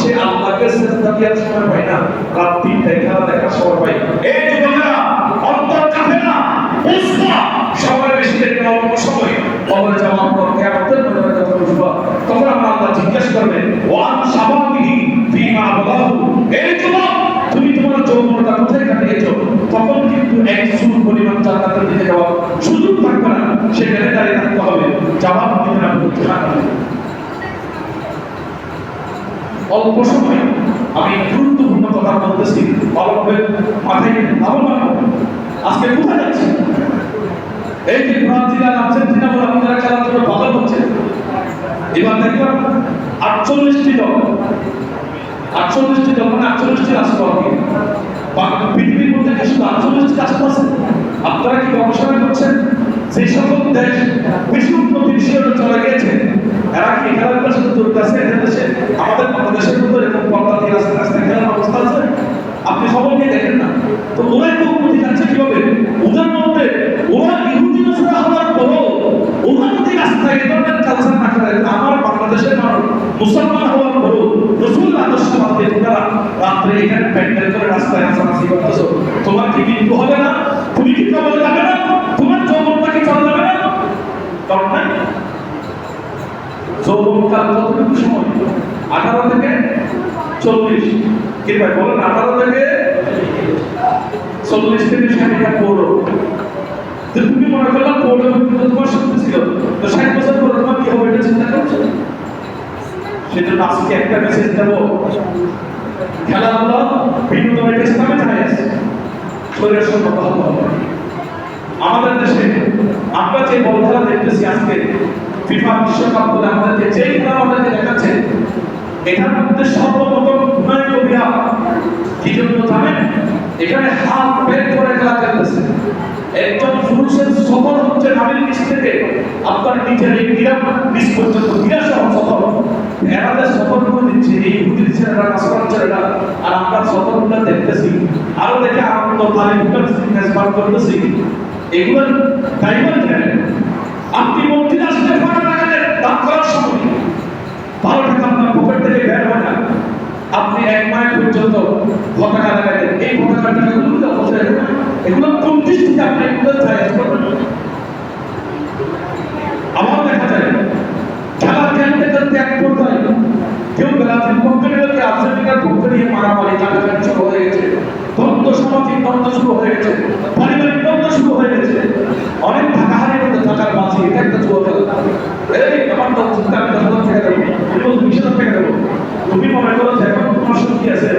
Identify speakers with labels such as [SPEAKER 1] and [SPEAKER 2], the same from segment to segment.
[SPEAKER 1] সে আল্লাহকে সিজদা দেওয়ার সময় পায় না, রাত 3টায় খেলা দেখার সময় পায়। এই যুবকেরা অন্তর কাঁপে না, উসবা সময় বেশি দেরি না, অল্প সময় কবরে যাওয়ার পর কিয়ামতের ময়দানে যখন উঠবা, তখন আমরা আল্লাহ জিজ্ঞাসা করবে ওয়ান শাবাবিহি ফিমা বালাহু, এই যুবক তুমি তোমার যৌবনটা কোথায় কাটিয়েছো? তখন কিন্তু এক চুল পরিমাণ জান্নাতের দিকে যাওয়ার সুযোগ থাকবে না, সেখানে দাঁড়িয়ে থাকতে হবে, জবাব দিতে না হবে। অল্প সময় আমি গুরুত্বপূর্ণ কথা বলতেছি, ভালোভাবে মাথায় ভাবনা। আজকে কোথায় যাচ্ছি? এই যে ব্রাজিল আর আর্জেন্টিনা বলে আমাদের খেলাধুলো ভালো হচ্ছে, এবার দেখলাম 48টি দল, 48টি দল মানে 48টি রাষ্ট্র আর কি। পৃথিবীর মধ্যে কি শুধু 48টি রাষ্ট্র আছে? আপনারা কি গবেষণা করছেন যে সকল দেশ বেশি উন্নত বিশ্বে চলে গিয়েছে, এরা কি খেলাধুলার সাথে জড়িত আছে? এদের দেশে আমাদের বাংলাদেশের মধ্যে এরকম পর্দা দিয়ে রাস্তায় রাস্তায় খেলার অবস্থা আছে? আপনি খবর নিয়ে দেখেন না তো? ওরা একটু উন্নতি যাচ্ছে কিভাবে? ওদের মধ্যে ওরা ইহুদি নসরা হওয়ার পরও ওরা যদি রাস্তায় এ ধরনের কালচার না করে, আমার বাংলাদেশের মানুষ মুসলমান হওয়ার পরও রসুল আদর্শ মানতে তোমরা রাত্রে এখানে প্যান্ডেল করে রাস্তায় নাচানাচি করতেছো, তোমার কি মৃত্যু হবে না? তুমি কি কবরে যাবে না? তোমার যৌবনটা কি চলে যাবে না? কারণ নাই যৌবনকাল কতটুকু সময়? 18 থেকে 40। কি ভাই বলেন, 18 থেকে 40 থেকে 60টা পড়ো। তো তুমি মনে করলাম পড়ো কিন্তু তোমার শক্তি ছিল, তো 60 বছর পরে তোমার কি হবে এটা চিন্তা করছো? সেজন্য আজকে একটা মেসেজ দেবো, খেলাধুলা বিনোদন এটা ইসলামে জায়েজ, শরীরের সম্পর্ক হবে। আমাদের দেশে আমরা যে বল খেলা দেখতেছি আজকে ফিফা বিশ্বকাপ বলে আমাদেরকে যে খেলা আমাদেরকে দেখাচ্ছে, এটার মধ্যে সর্বপ্রথম হুমায়ুন কবিরা কি জন্য জানেন? এখানে হাত বের করে খেলা খেলতেছে। একজন পুরুষের সফর হচ্ছে নামের নিচ থেকে আপনার নিচের এই গিরাম নিচ পর্যন্ত গিরাসহ সফর। এরাদের সফর করে দিচ্ছে এই হুদির ছেলেরা, নাসরান ছেলেরা, আর আমরা সফরগুলো দেখতেছি, আরো দেখে আনন্দ তালে হুকার ফিটনেস বার করতেছি। এগুলো ড্রাইভার জানেন, আপনি মন্ত্রী আসলে ফাটা লাগালে দাম করার সময় 12 টাকা আপনার পকেট থেকে বের হয় না, আপনি 1 মাইল পর্যন্ত পতাকা লাগালেন, এই পতাকার টাকাগুলো বসে এগুলো কোন দৃষ্টিতে আপনি এগুলো জায়েজ করবেন? আমার দেখা যায় খেলা খেলতে খেলতে এক পর্যায়ে কেউ ব্রাজিল পক্ষে নিয়ে কেউ আর্জেন্টিনার পক্ষে নিয়ে মারামারি কাটাকাটি শুরু হয়ে গেছে, দ্বন্দ্ব, সামাজিক দ্বন্দ্ব শুরু হয়ে গেছে, পারিবারিক দ্বন্দ্ব শুরু হয়ে গেছে, অনেক টাকাহারির মধ্যে টাকার বাজি। এটা একটা যুব খেলা। এই আমার তো চিন্তা, আমি 10,000 টাকা দেবো, 20,000 টাকা দেবো, তুমি মনে করো যে এখন তোমার শক্তি আছে,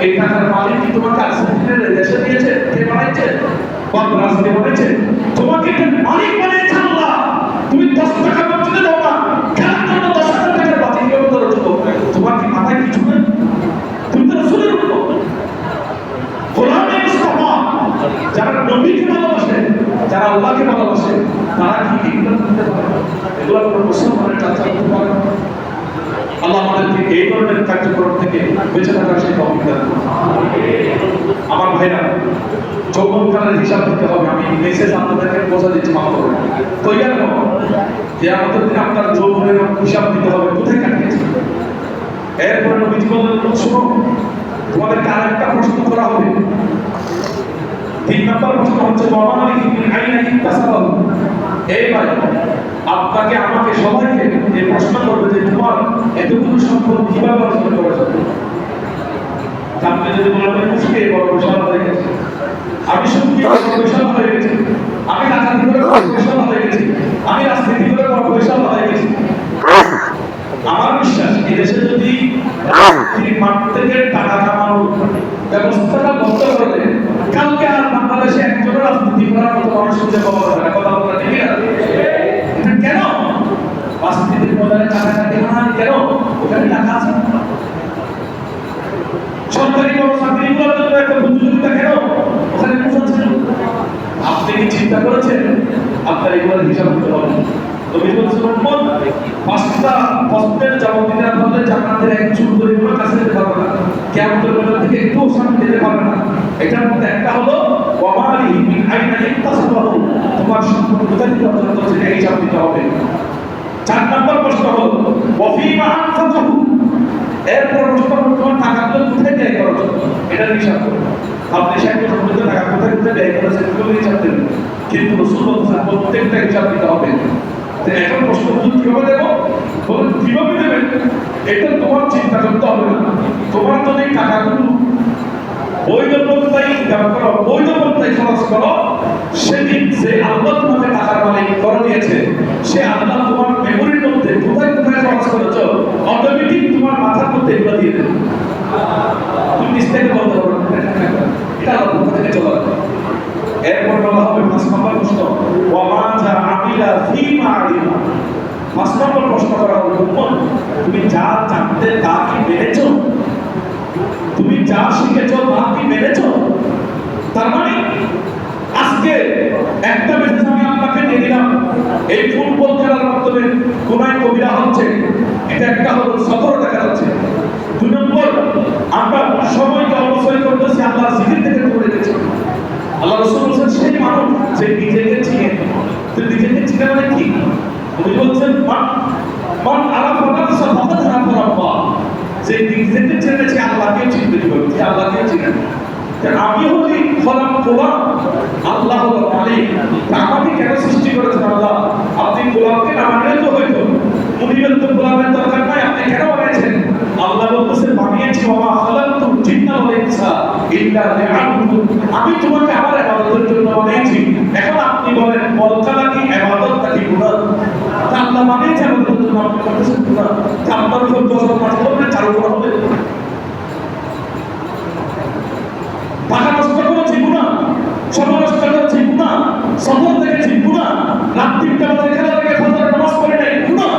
[SPEAKER 1] এই টাকার মালিক কি তোমাকে আর্জেন্টিনার দেশে দিয়েছে? কে বানাইছে? বা ব্রাজিলে বানাইছে? তোমাকে মালিক বানিয়েছে আল্লাহ। তুমি 10 টাকা মসজিদে দাও না, খেলার জন্য 10,000 টাকার বাজি কিভাবে ধরো? তোমার কি মাথায় কিছু নেই? তুমি তো রাসূলের উম্মত, গোলামে মুস্তাফা। যারা নবীকে ভালোবাসে, যারা আল্লাহকে ভালোবাসে, তারা কি এগুলো করতে পারে? এগুলো কোনো মুসলমানের কাছে করতে পারে না। আল্লাহ আমাদেরকে এই ধরনের কার্যক্রম থেকে বেঁচে থাকার সেই তৌফিক দান করুন। আমার ভাইরা, যৌবনকালের হিসাব দিতে হবে। আমি মেসেজ আপনাদেরকে বোঝা দিচ্ছি, মাফ করবেন। তৈয়ার হন যে আমাদের দিনে আপনার যৌবনের হিসাব দিতে হবে, কোথায় কাটিয়েছে। এরপরে নবীজি বললেন, শোনো, তোমাদেরকে আরেকটা প্রশ্ন করা হবে। 3 নম্বর প্রশ্ন হচ্ছে এই ভাই, আপনাকে আমাকে সবাইকে এই প্রশ্ন করবে যে তোমার এতগুলো সম্পদ কিভাবে অর্জন করেছো? আপনি যদি বলেন মুশকিল বড় বিশাল হয়ে গেছে, আমি সত্যি বড় বিশাল হয়ে গেছি, আমি রাজনীতি করে বড় বিশাল হয়ে গেছি, আমি রাজনীতি করে বড় বিশাল হয়ে গেছি, আমার বিশ্বাস এই দেশে যদি মাঠ থেকে টাকা কামানোর ব্যবস্থাটা বন্ধ করে দেয়, কালকে আর বাংলাদেশে একজনের রাজনীতি করার মতো মানুষ খুঁজে পাওয়া যাবে না। কথা বলা ঠিক না? এটা কেন? রাজনীতির ময়দানে টাকা থাকে না কেন? ওখানে টাকা আছে। সরকারি বড় চাকরিগুলোর জন্য একটা প্রতিযোগিতা কেন? ওখানে কোথা ছিল? আপনি কি চিন্তা করেছেন আপনার এগুলোর হিসাব দিতে হবে? নবী বলেছেন, উম্মত 5টা প্রশ্নের জবাব দিতে না পারলে জান্নাতের এক চুল পরিমাণ কাছে যেতে পারবে না, কিয়ামতের ময়দান থেকে একটু সামনে যেতে পারবে না। এটার মধ্যে একটা হলো ওয়ামালি মিন আইনা ইকতাসাবাহু, তোমার সম্পদ কোথা থেকে অর্জন করেছে এই হিসাব দিতে হবে। 4 নম্বর প্রশ্ন হলো ওয়াফিমা আনফাকাহু, এরপর প্রশ্ন টাকাগুলো কোথায় ব্যয় খরচ হতো এটা হিসাব করুন। আপনি 60 বছর টাকা কোথায় কোথায় ব্যয় করেছেন এগুলো হিসাব দেবেন, কিন্তু রাসূল বলেছেন প্রত্যেকটা হিসাব দিতে হবে। তো এখন প্রশ্ন কিভাবে দেবো, বলুন কিভাবে দেবেন, এটা তোমার চিন্তা করতে হবে না। তোমার যদি টাকাগুলো বৈধ পন্থায় ইনকাম করো, বৈধ পন্থায় খরচ করো, সেদিন যে আল্লাহ তোমাকে টাকার মালিক করে দিয়েছে, সে আল্লাহ তোমার মেমোরির মধ্যে কোথায় কোথায় খরচ করেছো অটোমেটিক তোমার মাথার মধ্যে এগুলো দিয়ে দেবে। তুমি নিজ থেকে বলতে পারো এটা আল্লাহ থেকে চলে আসবে। এরপর বলা হবে 5 নম্বর প্রশ্ন, ওয়া মা যা আমিলা ফীমা আলিমা। 5 নম্বর প্রশ্ন করা হবে, তুমি যা জানতে তা কি মেনেছো? তুমি যা শিখেছো তা কি মেনেছো? তার মানে আজকে একটা মেসেজ আমি আপনাকে দিয়ে দিলাম, এই ফুটবল খেলার মাধ্যমে কোনায় কবিরা হচ্ছে, এটা একটা হলো 17 দেখা যাচ্ছে। 2 নম্বর, আমরা সময়কে অপচয় করতেছি আল্লাহর জিকির থেকে দূরে গেছি। আল্লাহ রাসূল বলেছেন সেই মানুষ যে নিজেকে চিনে, তো নিজেকে চিনে মানে কি? উনি বলছেন মান আরাফা নাফসা ফাকাদ আরাফা রাব্বা, যে নিজেকে চিনেছে আল্লাহকে চিনতে হবে, যে আল্লাহকে চিনে। আমি হলি হলাম গোলাম, আল্লাহ হলো মালিক। আমাকে কেন সৃষ্টি করেছেন আল্লাহ? আপনি গোলামকে না মানলে তো হইতো, মুনিবের তো গোলামের দরকার নাই, আপনি কেন বানিয়েছেন? আল্লাহ বলতেছেন বানিয়েছি বাবা খালাকতু জিন্না ওয়াল ইনসা ইল্লা লিআবুদুন, আমি তোমাকে আমার ইবাদতের জন্য বানিয়েছি। এখন আপনি বলেন বলকালা কি ইবাদত নাকি গুনাহ? তা আল্লাহ বানিয়েছে ইবাদতের জন্য, আপনি করতেছেন গুনাহ। তা আপনার উপর গজব নাযিল হবে, চালু করা হবে। টাকা নষ্ট করেছি গুনাহ, সময় নষ্ট করেছি গুনাহ, সফর দেখেছি গুনাহ, রাত 3টা বাজে খেলা দেখে ফজরের নামাজ পড়ে নাই গুনাহ।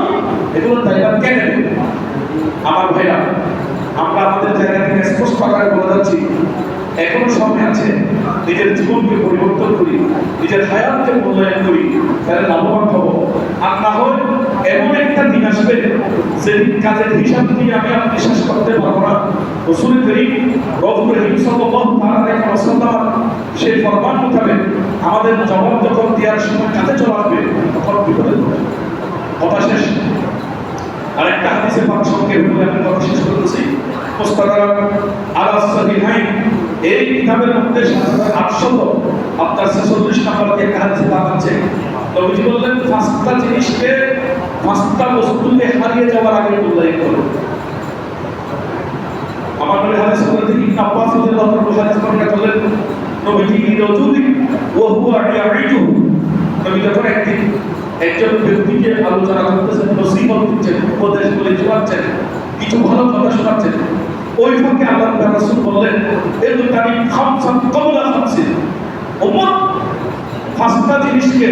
[SPEAKER 1] এগুলো দায়ভার কে নেবে? আমার ভাইরা, আমরা আমাদের জায়গা থেকে স্পষ্ট আকারে বলে যাচ্ছি, এখনো সময় আছে, নিজের জীবনকে পরিবর্তন করি, নিজের হায়াতকে মূল্যায়ন করি, তাহলে লাভবান হব। আর না হয় এমন একটা দিন আসবে যেদিন কাজের হিসাব দিয়ে আমি আপনি শেষ করতে পারবো না। রাসূল করিম রসুল করিম সাল্লাল্লাহু আলাইহি ওয়াসাল্লাম সেই ফরমান মোতাবেক আমাদের জবাব যখন দেওয়ার সময় কাছে চলে আসবে, তখন বিপদে পড়বে। কথা শেষ। আরেকটা হাদিসে পাক সঙ্গে বলে আমি কথা শেষ করতেছি। মুস্তাদরাক আলা সাহিহাইন, এই কিতাবের মধ্যে 800 আপনার 46 নম্বর দিয়ে কাছে পাচ্ছে। নবীজি বললেন 5টা জিনিসকে, 5টা বস্তুকে হারিয়ে যাওয়ার আগে মূল্যায়ন করো। আমার নবী হাদিস বলতে ইবনে আব্বাস রাদিয়াল্লাহু আনহু হাদিস বর্ণনা করলেন, নবীজি রাজুলি ওয়া হুয়া ইয়াইদু, নবী যখন একজন ব্যক্তিকে আলোচনা করতেছেন, নসিহত দিচ্ছেন, উপদেশ বলে শোনাচ্ছেন, কিছু ভালো কথা শোনাচ্ছেন, ওই ফাঁকে আল্লাহর রাসূল বললেন এদু তানি খামসান ক্বাবলা খামসিন, উম্মত 5টা জিনিসকে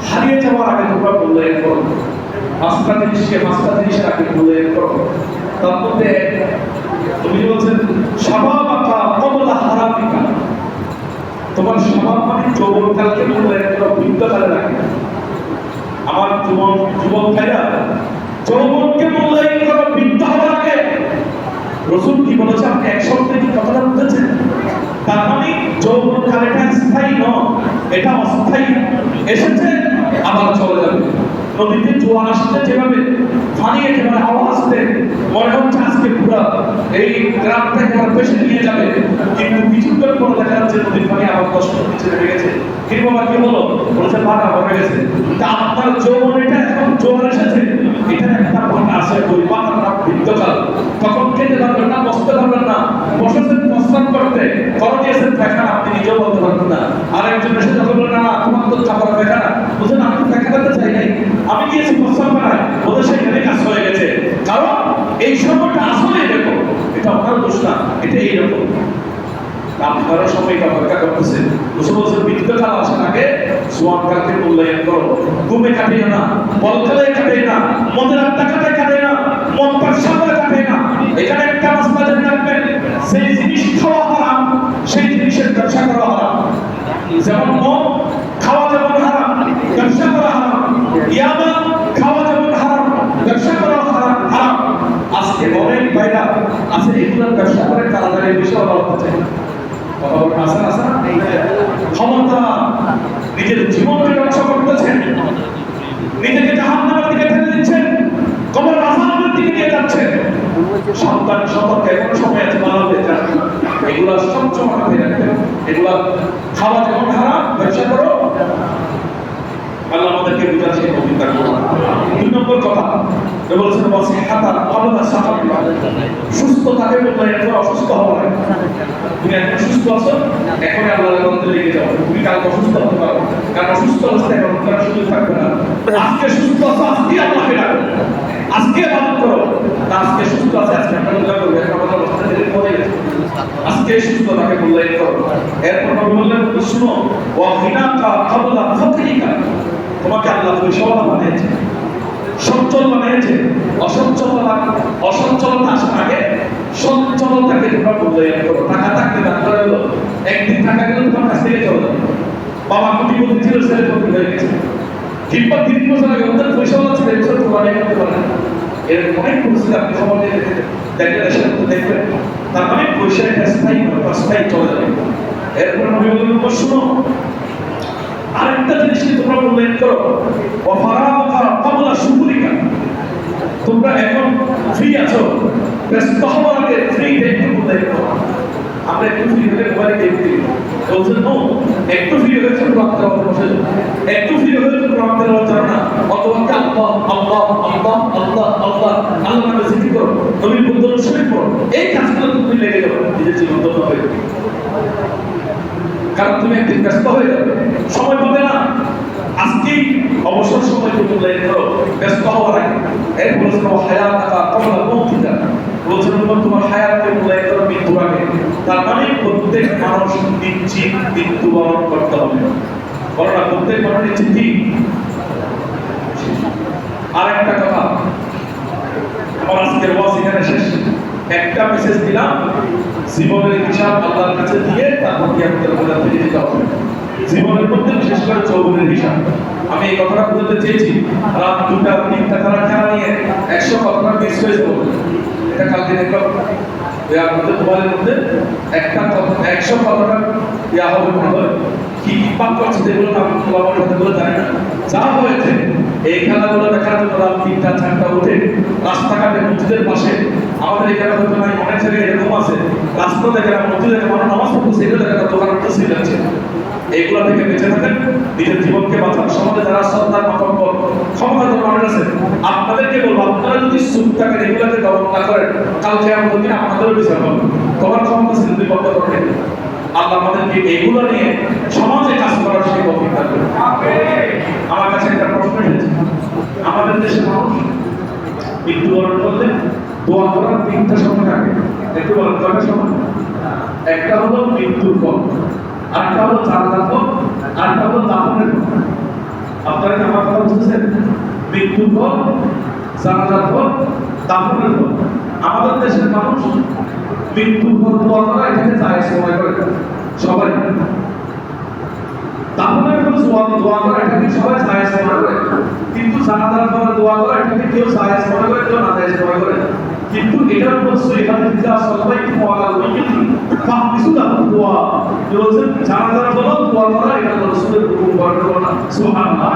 [SPEAKER 1] হারিয়ে যাওয়ার আগে তোমরা মূল্যায়ন করো। 5টা জিনিসকে 5টা জিনিসের আগে মূল্যায়ন করো। তার মধ্যে তুমি বলছেন শাবাবাকা ক্বাবলা হারামিকা, তোমার শাবাব মানে যৌবনকালকে মূল্যায়ন করো, বৃদ্ধকালে রাখে। আমার যুবক ভাইরা, যৌবনকে মূল্যায়ন করো বৃদ্ধ হওয়ার আগে। রাসূল কি বলেছে আপনি এক শব্দে কি কথাটা বুঝেছেন? তার মানে যৌবনকালটা স্থায়ী নয়, এটা অস্থায়ী, এসেছে আবার চলে যাবে। নদীতে জোয়ার আসতে যেভাবে পানি একেবারে আওয়াজ দেয়, মনে হচ্ছে আজকে পুরো এই গ্রামটাকে আবার ভেসে নিয়ে যাবে, কিন্তু কিছুক্ষণ পরে দেখা যাচ্ছে নদীর পানি আবার 10 ফুট নিচে নেমে গেছে। কি বাবা কি হলো? বলেছে বাটা হয়ে গেছে। তা আপনার যৌবন এটা এখন জোয়ার এসেছে, এটার একটা বাটা আছে, ওই বাটার নাম বৃদ্ধকাল। তখন খেতে পারবেন না, বসতে পারবেন না, বসেছেন প্রস্রাব করতে, করে দিয়েছেন পায়খানা, আপনি নিজেও বলতে পারবেন না। আর একজন এসে যখন বললেন না তোমার তো চাপড়া পায়খানা, বুঝলেন আপনি পায়খানাতে চাই নাই, আমি গিয়েছি প্রস্রাব করায়, ওদের সেখানে কাজ হয়ে গেছে। কারণ এই সময়টা আসলে এরকম, এটা আপনার দোষ না, এটা এইরকম। আপনারা সময়টা অপেক্ষা করতেছেন। রাসূল বলেছেন বৃদ্ধকাল আসার আগে জোয়ানকালকে মূল্যায়ন করো। ঘুমে কাটিয়ে না, বল খেলায় কাটিয়ে না, মদের আড্ডা কাটায় কাটিয়ে না, মদ পাশাপাশি কাটিয়ে না। এখানে একটা মাসলা জেনে রাখবেন, সেই জিনিস খাওয়া হারাম, সেই জিনিসের ব্যবসা করা হারাম। যেমন মদ খাওয়া যেমন হারাম, ব্যবসা করা হারাম। ইয়াবা খাওয়া যেমন হারাম, ব্যবসা করা হারাম। আজকে অনেক ভাইরা আছে এগুলোর ব্যবসা করে কারাগারের বিষয়ে বলতে চাই। ক্ষমতা নিজের জীবনকে রক্ষা করতেছেন, নিজেকে জাহান্নামের দিকে ঠেলে দিচ্ছেন, কবর আযাবের দিকে নিয়ে যাচ্ছে সন্তান সম্পর্কে এমন সময় আছে বলা হয়ে যায় এগুলা সবসময় মাথায় রাখবে এগুলা খাওয়া যেমন হারাম ব্যবসা করো আল্লাহ আমাদেরকে বুঝার সেই অভিজ্ঞতা করো। 2 নম্বর কথা বলেছেন ওয়াসিহাতান আল্লাহ সাহাবী সুস্থ থাকে বলতে এখন অসুস্থ হওয়া না তুমি এখন সুস্থ আছো এখন আল্লাহর মধ্যে লেগে যাও তুমি কাল অসুস্থ হতে পারো কারণ অসুস্থ অবস্থায় এখন তোমার সুযোগ থাকবে না আজকে সুস্থ আছো আজকে আল্লাহকে ডাকো আজকে ইবাদত করো আজকে সুস্থ আছে আজকে আল্লাহ করবে আমাদের অবস্থা থেকে পড়ে গেছে আজকে সুস্থ থাকে মূল্যায়ন করো এরপর বললেন শুনো ওয়া গিনাকা ক্বাবলা ফাকরিকা তোমাকে আল্লাহ পরিসংখ্যান বানিয়েছে সচ্ছল বানিয়েছে অসচ্ছলতা আসার আগে সচ্ছলতাকে তোমরা মূল্যায়ন করো টাকা থাকতে না হলো একদিন টাকা গেলে তোমার কাছ থেকে চলে যাবে বাবা কোটিপতি ছিল ছেলে কোটি হয়ে গেছে কিংবা 3 বছর আগে ওদের পয়সা ছিল এবছর তোমার করতে পারে না এরকম অনেক পরিস্থিতি আপনি খবর নিয়ে দেখবেন এসে দেখবেন তার মানে পয়সা একটা স্থায়ী চলে যাবে এরপর নবী বললেন শুনো আরেকটা জিনিস কি তোমরা মূল্যায়ন করো ওয়াফারাকা ক্বাবলা শুকুরিকা তোমরা এখন ফ্রি আছো ব্যস্ত হওয়ার আগে ফ্রি টাইম মূল্যায়ন করো আমরা একটু ফ্রি হলে মোবাইলে গেম খেলি বলছেন নো একটু ফ্রি হয়েছে রাত্রে বসে একটু ফ্রি হয়েছে রাত্রে বসে না অথবা আল্লাহ আল্লাহ আল্লাহ আল্লাহ আল্লাহ আল্লাহ নামে জিকির করো নবীর বন্ধন শরীফ করো এই কাজগুলো তুমি লেগে যাও নিজের জীবন ধন্য হয়ে কারণ তুমি একদিন ব্যস্ত হয়ে যাবে সময় পাবে না আজকেই অবসর সময় তুমি মূল্যায়ন করো ব্যস্ত হওয়ার আগে এর বলেছেন হায়াতাকা ক্বাবলা মৌতিকা বলছেন তোমার হায়াতকে মূল্যায়ন করো মৃত্যুর আগে তার মানে প্রত্যেক মানুষ নিশ্চিত মৃত্যুবরণ করতে হবে বলো না প্রত্যেক মানুষ নিশ্চিত কি আরেকটা কথা আমার আজকের ওয়াজ এখানে শেষ একটা মেসেজ দিলাম জীবনের হিসাব আল্লাহর কাছে দিয়ে তারপর কিয়ামতের ময়দান থেকে দিতে হবে জীবনের মধ্যে বিশেষ করে যৌবনের হিসাব আমি এই কথাটা বলতে চেয়েছি রাত 2টা 3টা তারা খেলা নিয়ে 100 কথাটা মিস হয়েছে এটা কালকে দেখলাম আপনাদের মোবাইলের মধ্যে একটা কথা 100 কথাটা ইয়া হবে মনে হয় কি পাপ করছে যেগুলো আমি তোমার সাথে বলে জানি না যা হয়েছে এই খেলাগুলো দেখার জন্য রাত 3টা 4টা উঠে রাস্তাঘাটে মসজিদের পাশে আমাদের এখানে হয়তো নাই অনেক জায়গায় এরকম আছে রাস্তা দেখে মসজিদে মানুষ নামাজ পড়ছে এগুলো দেখা দোকান উঠতে যাচ্ছে এইগুলো থেকে বেঁচে থাকেন নিজের জীবনকে বাঁচান সমাজে যারা সন্তান মাখন পর ক্ষমতা মানুষ আছে আপনাদেরকে বলবো আপনারা যদি চুপ থাকেন এগুলোকে দমন না করেন কালকে আমাদের দিন আপনাদেরও বিচার হবে তোমার ক্ষমতা ছিল দুই বন্ধ করে আল্লাহ আমাদেরকে এগুলো নিয়ে সমাজে কাজ করার সেই অভিজ্ঞতা করবে আমার কাছে একটা প্রশ্ন এসেছে আমাদের দেশের মানুষ মৃত্যুবরণ করলে দোয়া করার 3টা সময় থাকে একটু বলেন কয়টা সময় একটা হলো মৃত্যুর পর আরেকটা হলো জানাজার পর আরেকটা হলো দাফনের পর আপনারা কি আমার কথা বুঝছেন মৃত্যুর পর জানাজার পর দাফনের পর আমাদের দেশের মানুষ মৃত্যুর পর দোয়া করা এখানে জায়েজ মনে করে সবাই দাফনের পর দোয়া করা এটাকে সবাই জায়েজ মনে করে কিন্তু জানাজার পর দোয়া করা এটাকে কেউ জায়েজ মনে করে কেউ না জায়েজ মনে করে কিন্তু এটার উপর সহিহাতে যা সবাই কি বলা হয়েছে ফাহমিসুল্লাহ দোয়া বলছেন জানাজার পর দোয়া করা এটা রাসূলের হুকুম বর্ণনা সুবহানাল্লাহ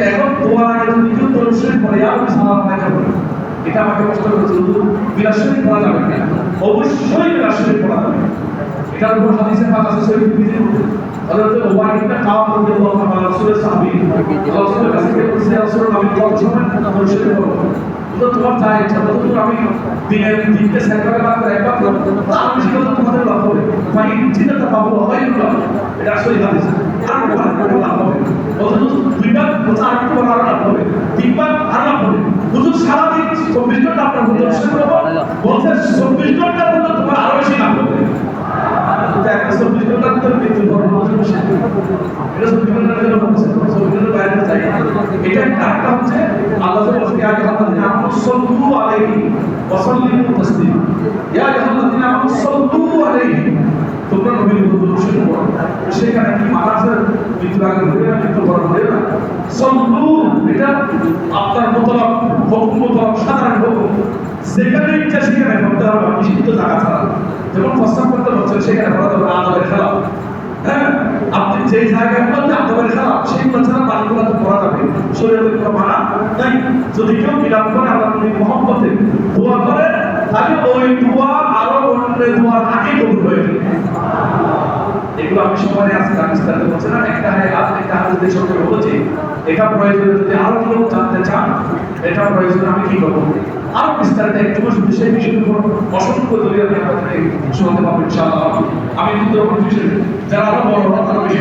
[SPEAKER 1] এখন দোয়ার আগে যদি কেউ দরুদ পড়ে আর সালাম লেখা পড়ে এটা আমাকে কষ্ট করেছে বিলাসী পড়া যাবে না অবশ্যই বিলাসী পড়া যাবে এটার উপর হাদিসের কথা আছে সহিহ তিরমিজির মধ্যে হযরত ওমর ইবনে কাব রাদিয়াল্লাহু তাআলা রাসূলের সাহাবী রাসূলের কাছে গিয়ে বলছে রাসূল আমি কত সময় দরুদ পড়ব তো তোমার যা ইচ্ছা তো আমি দিনকে সেকরে বাদ একবার আমি সেটা তোমাদের লাভ হবে ভাই চিন্তা পাবো আল্লাহ এটা সহিহ হাদিস আর লাভ হবে অথচ দুইবার আর একটু লাভ হবে তিনবার আর লাভ হবে হুজুর সারা দিন 24 ঘন্টা আপনার হুজুর শুনবো বলছে 24 ঘন্টা পর্যন্ত তোমার আরো বেশি লাভ হবে এটা 24 ঘন্টা তো মৃত্যু বরণ এটা 24 ঘন্টার জন্য বলছে 24 ঘন্টার বাইরে যাই এটা একটা হচ্ছে আল্লাহ বলছে আগে আমাদের আমল সাল্লু আলাইহি ওয়া সাল্লিমু তাসলিমা ইয়া আইয়ুহাল্লাযিনা আমানু সাল্লু আলাইহি তোমরা নবীর উপর দরুদ পড়ো সেখানে কি মারাজের মৃত্যু আগে হবে না মৃত্যু বরণ হবে না সাল্লু এটা আপনার মুতলাক হুকুম মুতলাক সাধারণ হুকুম সেখানে ইচ্ছা সেখানে করতে হবে নিষিদ্ধ জায়গা ছাড়া যেমন প্রস্তাব করতে হচ্ছে সেখানে করা যাবে আদাবের খেলা হ্যাঁ, আপনি যে জায়গাগুলোতে আদবের খারাপ সেইগুলো ছাড়া বাকিগুলো তো করা যাবে, শরীরের কোনো মানা নাই। যদি কেউ বিলাপ করে আল্লাহ নবী মুহাম্মদের দোয়া করে, তাহলে ওই দোয়া আরো অন্যের দোয়ার আগে কবুল হয়ে যাবে। এগুলো আমি সময় আজকে আমি বিস্তারিত বলছি না, একটা হাদিস দিয়ে সঙ্গে বলেছি। এটা প্রয়োজনে যদি আরো কেউ জানতে চান, এটা প্রয়োজনে আমি কি করবো আরো বিস্তারিত একটু সেই বিষয়ের উপর অসংখ্য দলিল আমি আপনাদের শোনাতে পারবো ইনশাআল্লাহ। আমি কিন্তু যারা আরো বড় তারা বেশি